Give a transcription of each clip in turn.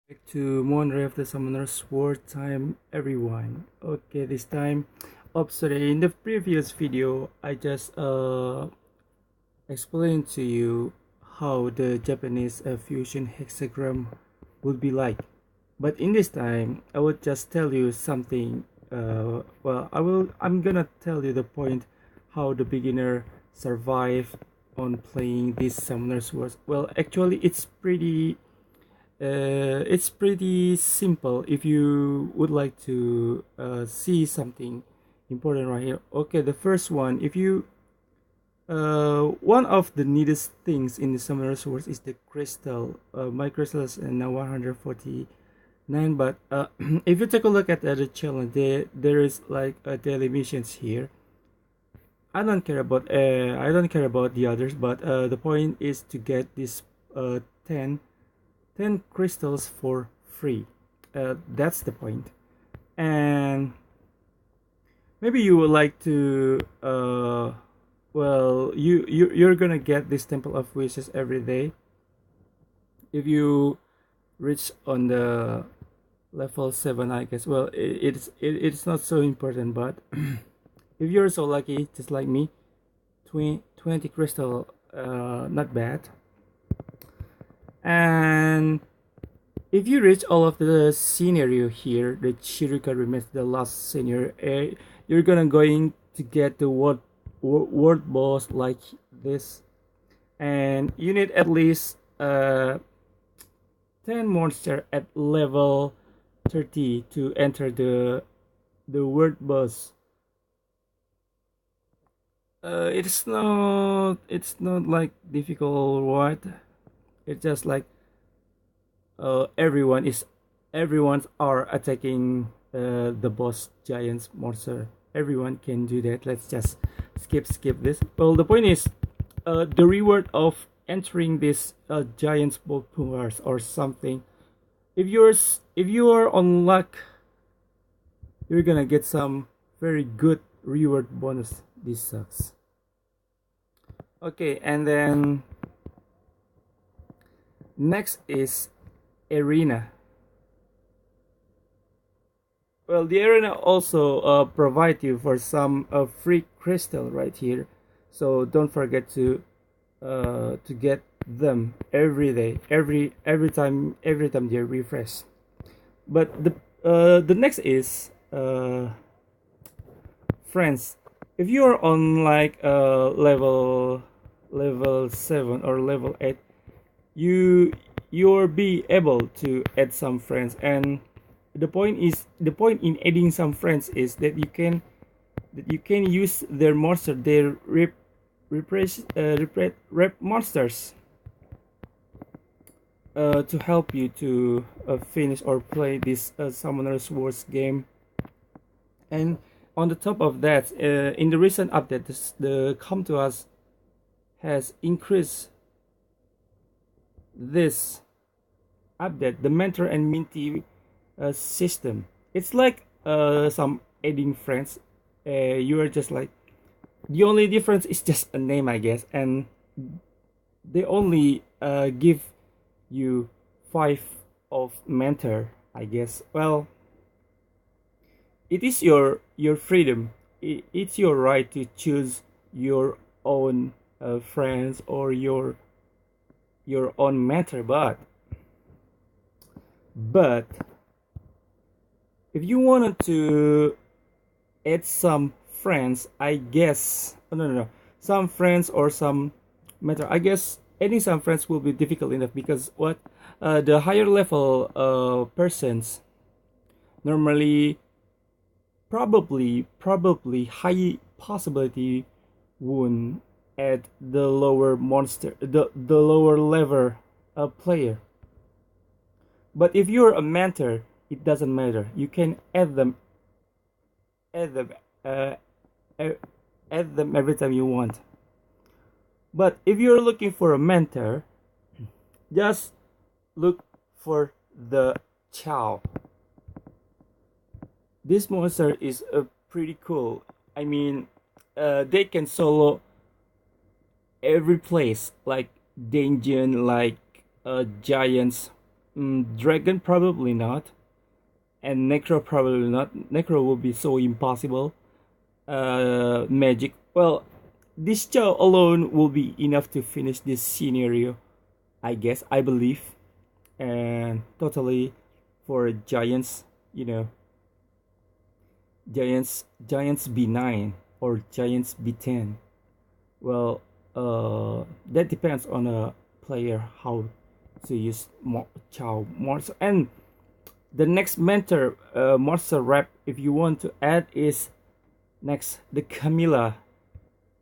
Back to Monray of the Summoner's War time, everyone. Okay, this time, sorry, in the previous video, I just explained to you how the Japanese fusion hexagram would be like. But in this time, I would just tell you something. I'm gonna tell you the point how the beginner survive on playing this Summoner's Wars. Well, actually, it's pretty simple if you would like to see something important right here. Okay, the first one, if you one of the neatest things in the summoner source is the crystal. My crystal is now 149, but if you take a look at the challenge, there is like daily missions here. I don't care about the others, but the point is to get this 10 10 crystals for free. That's the point. And maybe you would like to you're gonna get this temple of wishes every day if you reach on the level 7, I guess. Well, it's not so important, but if you're so lucky just like me, 20 crystal, not bad. And if you reach all of the scenario here, the Chiruka remains the last scenario, you're gonna going to get the world boss like this, and you need at least 10 monster at level 30 to enter the world boss. It's not like difficult or what. It's just like everyone's are attacking the boss giants monster. Everyone can do that. Let's just skip this. Well, the point is the reward of entering this giants bulk or something. If you are on luck, you're gonna get some very good reward bonus. This sucks. Okay, and then next is arena. Well, the arena also provide you for some free crystal right here, so don't forget to get them every day, every time they refresh. But the next is friends. If you are on like level 7 or level 8, you'll be able to add some friends, and the point in adding some friends is that you can use their monster, their rep monsters, to help you to finish or play this Summoner's Wars game. And on the top of that, in the recent update, the come to us has increased this update, the mentor and minty system. It's like some adding friends. You are just like, the only difference is just a name, I guess, and they only give you 5 of mentor, I guess. Well, it is your freedom. It's your right to choose your own friends or your own mentor, but if you wanted to add some friends, I guess, oh, no, some friends or some mentor, I guess adding some friends will be difficult enough, because the higher level persons normally, probably high possibility won't add the lower monster, the lower level player. But if you're a mentor, it doesn't matter. You can add them, uh, add them every time you want. But if you're looking for a mentor, just look for the Chow. This monster is pretty cool. I mean, they can solo every place, like dungeon, like giants, Dragon probably not, and Necro probably not. Necro will be so impossible. Magic. Well, this show alone will be enough to finish this scenario, I guess. I believe, and totally for giants, you know, giants B9 or giants B10. Well, that depends on a player how to use Chow monster. And the next mentor monster rep, if you want to add, is next the Camilla.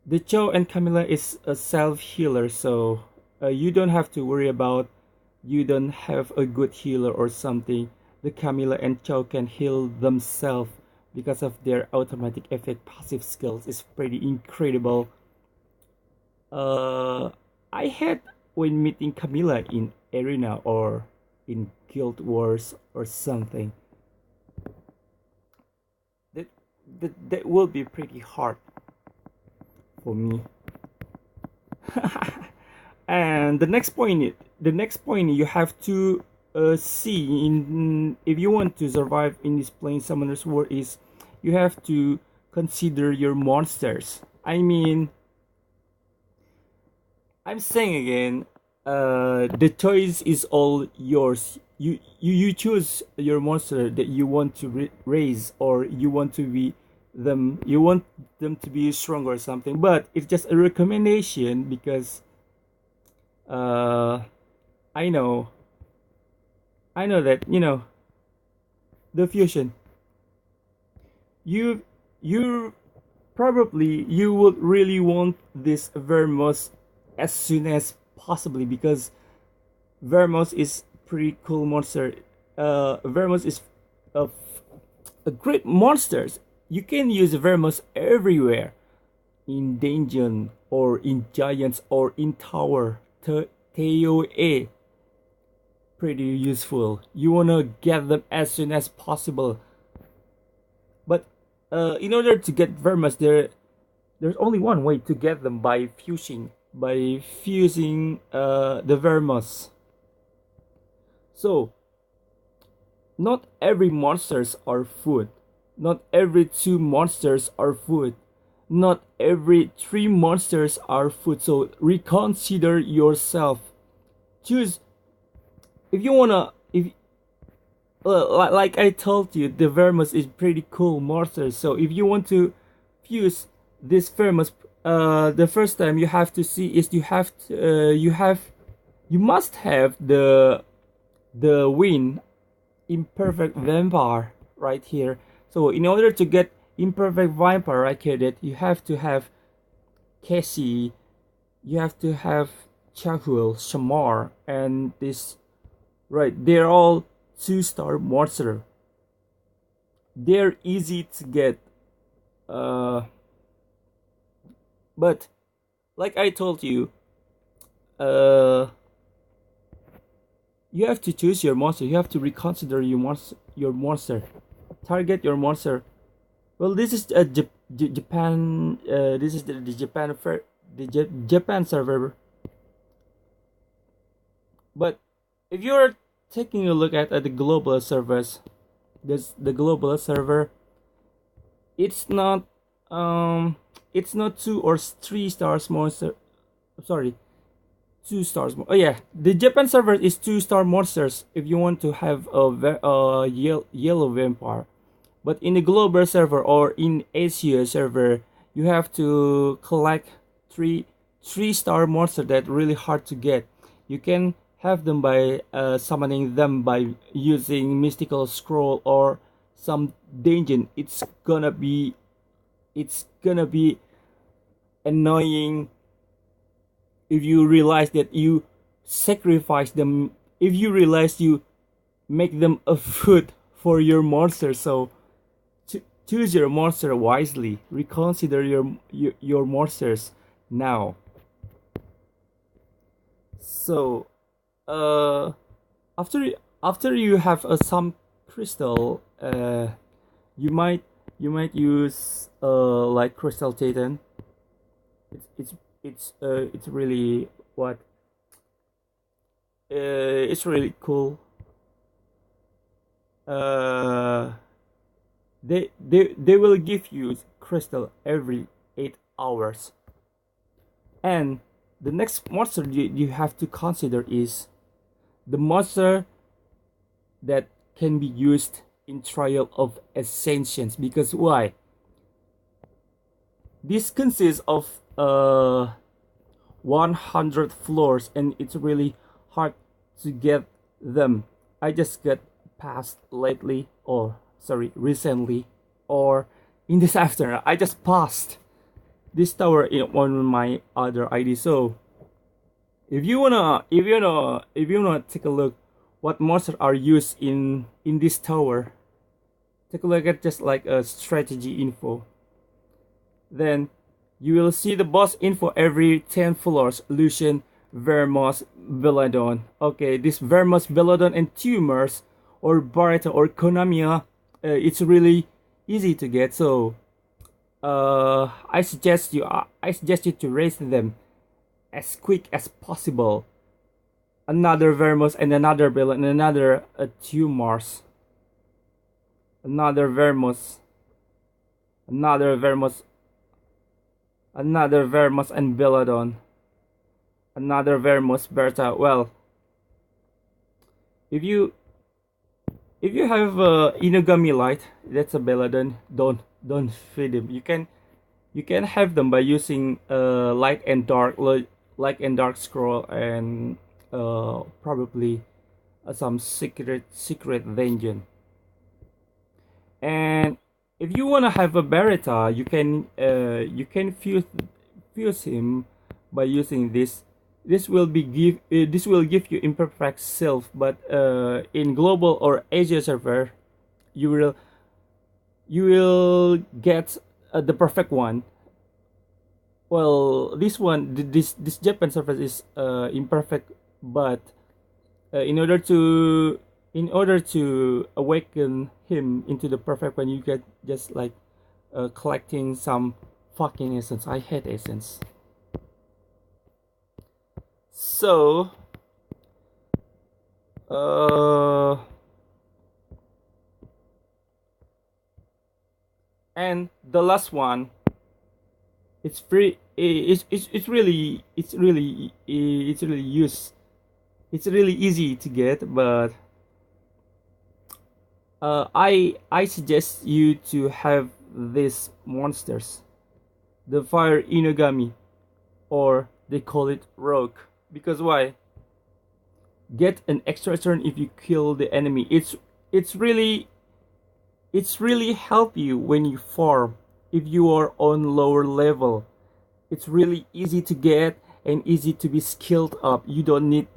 The Chow and Camilla is a self healer, so you don't have to worry about you don't have a good healer or something. The Camilla and Chow can heal themselves because of their automatic effect passive skills. Is pretty incredible. uh I had when meeting Camilla in arena or in guild wars or something, that that will be pretty hard for me. And the next point you have to see in, if you want to survive in this plain summoners war, is you have to consider your monsters. I mean, I'm saying again, the choice is all yours. You choose your monster that you want to raise, or you want to be them. You want them to be strong or something. But it's just a recommendation because uh, I know, I know that the fusion. You you probably you would really want this Vermos as soon as possibly, because Vermos is pretty cool monster. Vermos is a, a great monster. You can use Vermos everywhere, in dungeon or in giants or in tower. TOA, pretty useful. You wanna get them as soon as possible. But in order to get Vermos, there's only one way to get them: by fusing the Vermos. So not every monsters are food. Not every two monsters are food. Not every three monsters are food. So reconsider yourself. Choose if you wanna. If like I told you, the Vermos is pretty cool monster. So if you want to fuse this Vermos, the first time you have to see is you must have the win imperfect vampire right here. So in order to get imperfect vampire right here, that you have to have Cassie, you have to have Chahul, Shamar, and this, right? They're all 2-star monster. They're easy to get, but like I told you, uh, you have to choose your monster. You have to reconsider your monster. Target your monster. Well, this is a Japan. This is the Japan Japan server. But if you're taking a look at the global servers, this the global server. It's not it's not 2 or 3 stars monster. Sorry, 2 stars. Oh yeah, the Japan server is 2-star monsters if you want to have a yellow vampire. But in the global server or in Asia server, you have to collect three-star monster that really hard to get. You can have them by summoning them by using mystical scroll or some dungeon. It's gonna be annoying if you realize that you sacrifice them, if you realize you make them a food for your monster. So choose your monster wisely. Reconsider your monsters now. So uh after you have some crystal, you might use like crystal titan. It's really what it's really cool. uh, they will give you crystal every 8 hours. And the next monster you have to consider is the monster that can be used in Trial of Ascensions. Because why? This consists of 100 floors, and it's really hard to get them. I just got passed lately, or sorry, recently, or in this afternoon. I just passed this tower on my other ID. So if you wanna take a look what monsters are used in this tower, take a look at just like a strategy info. Then you will see the boss info every 10 floors. Lucian, Vermos, Belladon. Okay, this Vermos, Belladon, and Tumors or Barretta or Konamiya, it's really easy to get. So I suggest you to raise them as quick as possible. Another Vermos and another Belladon and another Tumors. Another Vermos. Another Vermos. Another Vermos and Belladon. Another Vermos Berta. Well, if you have Inugami Light, that's a Belladon. Don't feed him. You can have them by using light and dark scroll and probably some secret dungeon. And if you wanna have a Beretta, you can fuse him by using this. This will give you imperfect self, but in global or Asia server, you will get the perfect one. Well, this Japan server is imperfect, but in order to awaken him into the perfect one, you get just like collecting some fucking essence. I hate essence. So and the last one, it's free. It's really easy to get, but I suggest you to have these monsters, the Fire Inugami, or they call it Rogue. Because why? Get an extra turn if you kill the enemy. It's really help you when you farm. If you are on lower level, it's really easy to get and easy to be skilled up. You don't need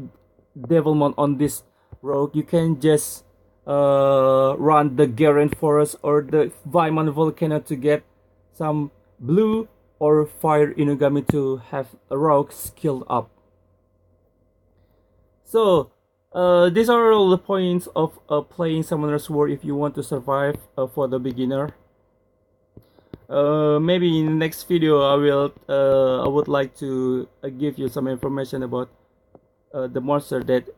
devilmon on this Rogue. You can just run the Garen Forest or the Vaiman Volcano to get some blue or Fire Inugami to have a Rogue skilled up. So these are all the points of playing Summoner's War if you want to survive for the beginner. Maybe in the next video I would like to give you some information about the monster that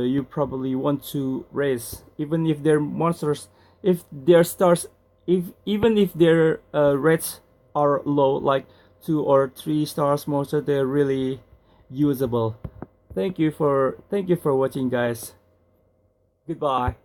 you probably want to raise, even if their monsters, if their stars, even if their rates are low, like 2 or 3 stars monster, they're really usable. Thank you for watching, guys. Goodbye.